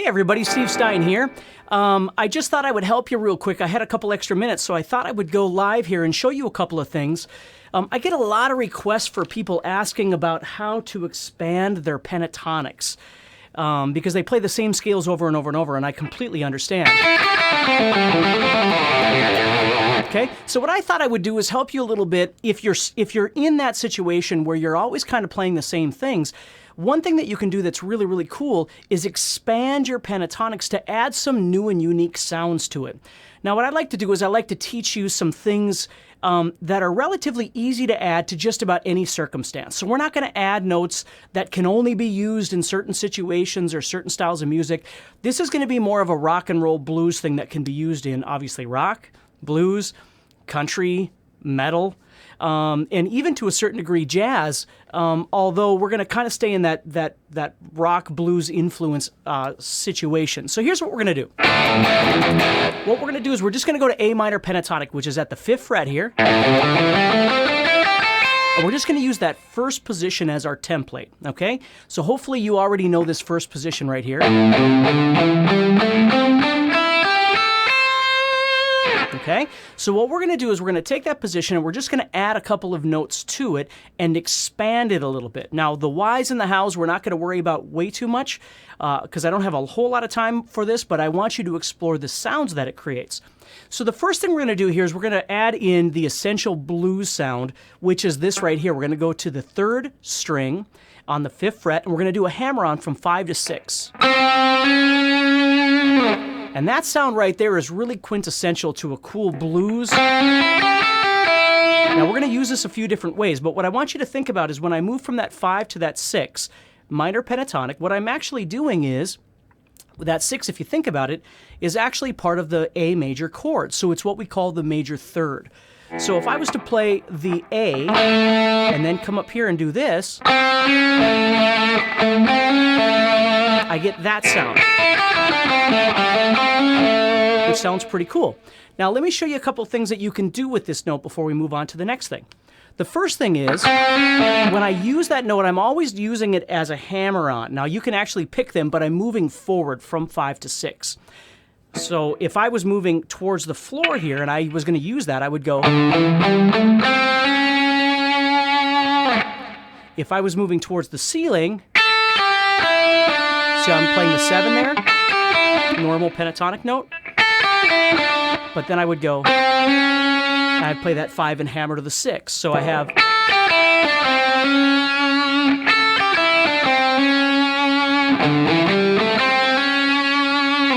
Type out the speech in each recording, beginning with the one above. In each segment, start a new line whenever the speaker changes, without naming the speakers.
Hey everybody, Steve Stine here. I just thought I would help you real quick. I had a couple extra minutes, so I thought I would go live here and show you a couple of things. I get a lot of requests for people asking about how to expand their pentatonics because they play the same scales over and over and over, and I completely understand. Okay, so what I thought I would do is help you a little bit if you're in that situation where you're always kind of playing the same things. One thing that you can do that's really, really cool is expand your pentatonics to add some new and unique sounds to it. Now, what I like to do is I like to teach you some things that are relatively easy to add to just about any circumstance. So we're not going to add notes that can only be used in certain situations or certain styles of music. This is going to be more of a rock and roll blues thing that can be used in, obviously, rock, blues, country, metal, and even to a certain degree jazz, although we're going to kind of stay in that rock blues influence situation. So here's what we're going to do. What we're going to do is we're just going to go to A minor pentatonic, which is at the 5th fret here. And we're just going to use that first position as our template, okay? So hopefully you already know this first position right here. Okay, so what we're going to do is we're going to take that position and we're just going to add a couple of notes to it and expand it a little bit. Now, the whys and the hows we're not going to worry about way too much because I don't have a whole lot of time for this, but I want you to explore the sounds that it creates. So the first thing we're going to do here is we're going to add in the essential blues sound, which is this right here. We're going to go to the 3rd string on the 5th fret, and we're going to do a hammer-on from 5 to 6. And that sound right there is really quintessential to a cool blues. Now, we're going to use this a few different ways, but what I want you to think about is when I move from that 5 to that 6, minor pentatonic, what I'm actually doing is, that 6, if you think about it, is actually part of the A major chord. So it's what we call the major third. So if I was to play the A and then come up here and do this, I get that sound, which sounds pretty cool. Now let me show you a couple things that you can do with this note before we move on to the next thing. The first thing is, when I use that note, I'm always using it as a hammer-on. Now you can actually pick them, but I'm moving forward from 5 to 6. So if I was moving towards the floor here and I was going to use that, I would go. If I was moving towards the ceiling, see how I'm playing the 7 there? Normal pentatonic note. But then I would go, and I'd play that 5 and hammer to the 6. So I have.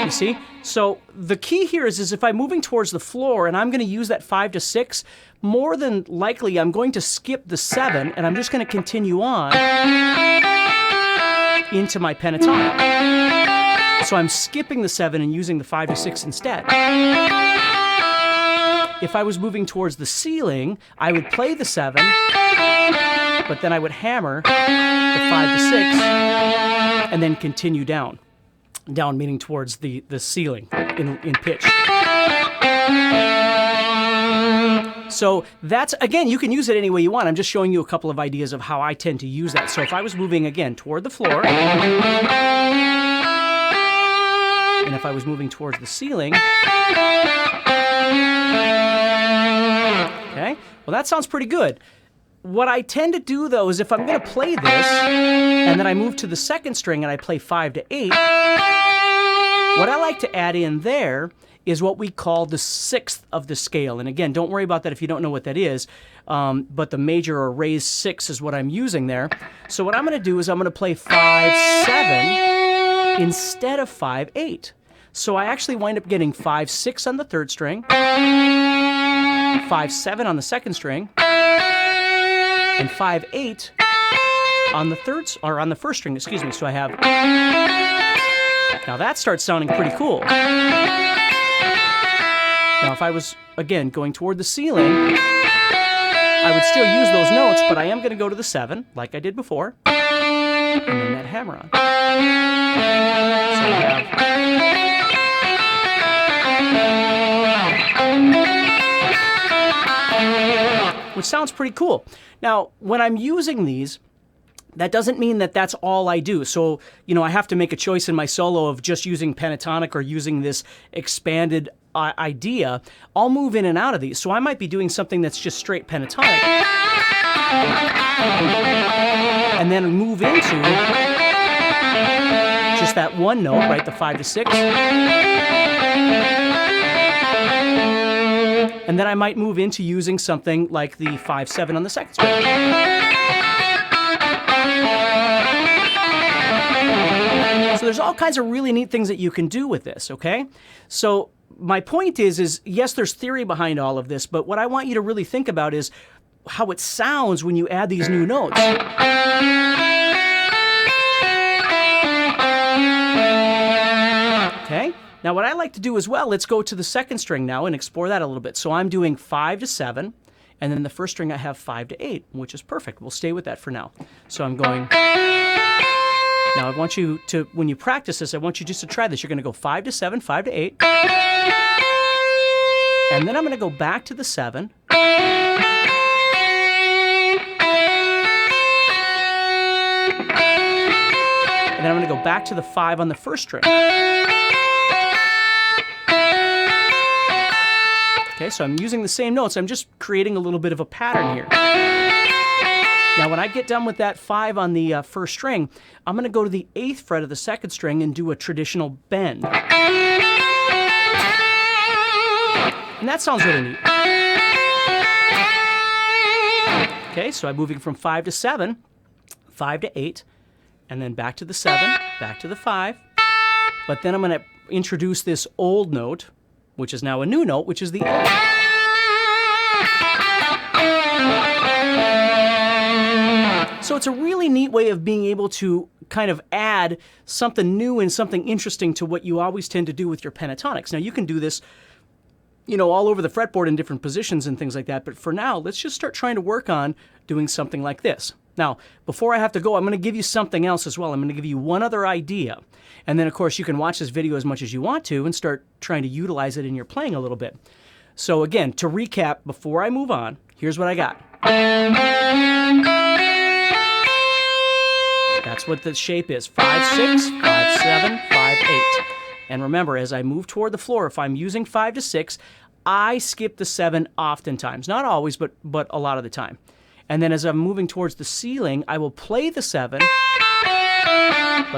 You see? So the key here is if I'm moving towards the floor and I'm going to use that 5 to 6, more than likely I'm going to skip the 7 and I'm just going to continue on into my pentatonic. So I'm skipping the 7 and using the 5 to 6 instead. If I was moving towards the ceiling, I would play the 7, but then I would hammer the 5 to 6 and then continue down. Down meaning towards the ceiling in pitch. So that's, again, you can use it any way you want. I'm just showing you a couple of ideas of how I tend to use that. So if I was moving, again, toward the floor, and if I was moving towards the ceiling, okay, well that sounds pretty good. What I tend to do, though, is if I'm going to play this, and then I move to the 2nd string and I play 5 to 8, what I like to add in there is what we call the 6th of the scale. And again, don't worry about that if you don't know what that is, but the major or raised 6 is what I'm using there. So what I'm going to do is I'm going to play 5-7 instead of 5-8. So I actually wind up getting 5-6 on the 3rd string, 5-7 on the 2nd string, and 5-8 on the 1st string, excuse me. So I have. Now that starts sounding pretty cool. Now if I was, again, going toward the ceiling, I would still use those notes, but I am going to go to the 7, like I did before, and then that hammer on. So I have. Which sounds pretty cool. Now, when I'm using these, That doesn't mean that that's all I do. So, I have to make a choice in my solo of just using pentatonic or using this expanded idea. I'll move in and out of these. So I might be doing something that's just straight pentatonic. And then move into just that one note, right? The 5 to 6. And then I might move into using something like the 5/7 on the second string. So there's all kinds of really neat things that you can do with this, okay? So my point is yes, there's theory behind all of this, but what I want you to really think about is how it sounds when you add these new notes. Okay? Now what I like to do as well, let's go to the second string now and explore that a little bit. So I'm doing 5 to 7, and then the first string I have 5 to 8, which is perfect. We'll stay with that for now. So I'm going... Now, I want you to, when you practice this, I want you just to try this. You're going to go 5 to 7, 5 to 8. And then I'm going to go back to the 7. And then I'm going to go back to the 5 on the first string. Okay, so I'm using the same notes. I'm just creating a little bit of a pattern here. Now, when I get done with that 5 on the first string, I'm going to go to the 8th fret of the second string and do a traditional bend. And that sounds really neat. Okay, so I'm moving from 5 to 7, 5 to 8, and then back to the 7, back to the 5. But then I'm going to introduce this old note, which is now a new note, which is the A. So it's a really neat way of being able to kind of add something new and something interesting to what you always tend to do with your pentatonics. Now you can do this, all over the fretboard in different positions and things like that, but for now, let's just start trying to work on doing something like this. Now, before I have to go, I'm going to give you something else as well. I'm going to give you one other idea. And then, of course, you can watch this video as much as you want to and start trying to utilize it in your playing a little bit. So again, to recap, before I move on, here's what I got. That's what the shape is. 5, 6, 5, 7, 5, 8. And remember, as I move toward the floor, if I'm using 5 to 6, I skip the 7 oftentimes. Not always, but a lot of the time. And then as I'm moving towards the ceiling, I will play the 7, but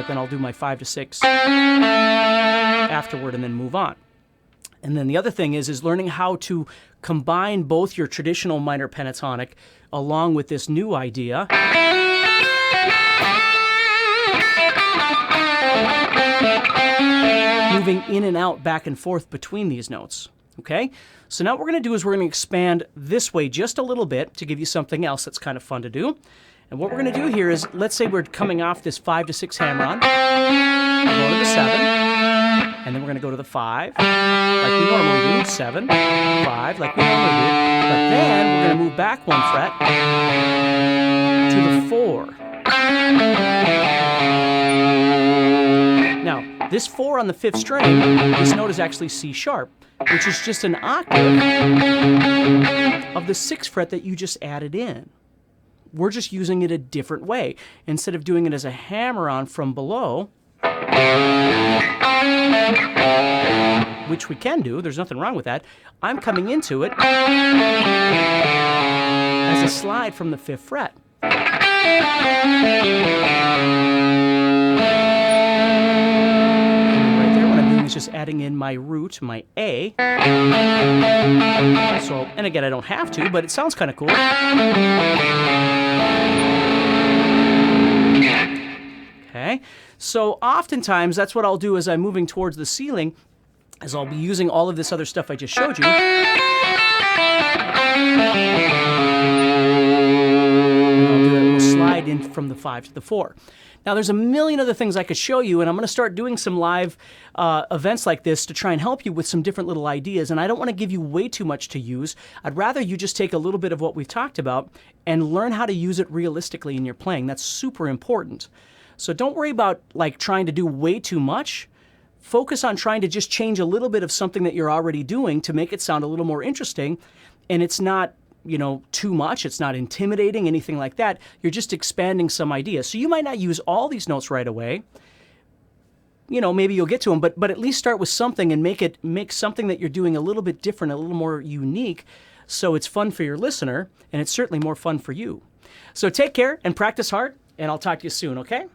then I'll do my 5 to 6 afterward and then move on. And then the other thing is learning how to combine both your traditional minor pentatonic along with this new idea. Moving in and out, back and forth between these notes. Okay? So now what we're going to do is we're going to expand this way just a little bit to give you something else that's kind of fun to do. And what we're going to do here is, let's say we're coming off this 5 to 6 hammer-on, go to the 7, and then we're going to go to the 5, like we normally do, 7, 5, like we normally do, but then we're going to move back 1 fret to the 4. Now, this 4 on the 5th string, this note is actually C sharp, which is just an octave of the 6th fret that you just added in. We're just using it a different way. Instead of doing it as a hammer-on from below, which we can do, there's nothing wrong with that, I'm coming into it as a slide from the 5th fret. Is just adding in my root, my A. So, and again, I don't have to, but it sounds kind of cool. Okay, so oftentimes that's what I'll do as I'm moving towards the ceiling, is I'll be using all of this other stuff I just showed you. And I'll do a little slide in from the 5 to the 4. Now, there's a million other things I could show you, and I'm going to start doing some live events like this to try and help you with some different little ideas, and I don't want to give you way too much to use. I'd rather you just take a little bit of what we've talked about and learn how to use it realistically in your playing. That's super important. So don't worry about trying to do way too much. Focus on trying to just change a little bit of something that you're already doing to make it sound a little more interesting, and it's not too much. It's not intimidating, anything like that. You're just expanding some ideas. So you might not use all these notes right away. Maybe you'll get to them, but at least start with something and make something that you're doing a little bit different, a little more unique, so it's fun for your listener, and it's certainly more fun for you. So take care and practice hard, and I'll talk to you soon, okay?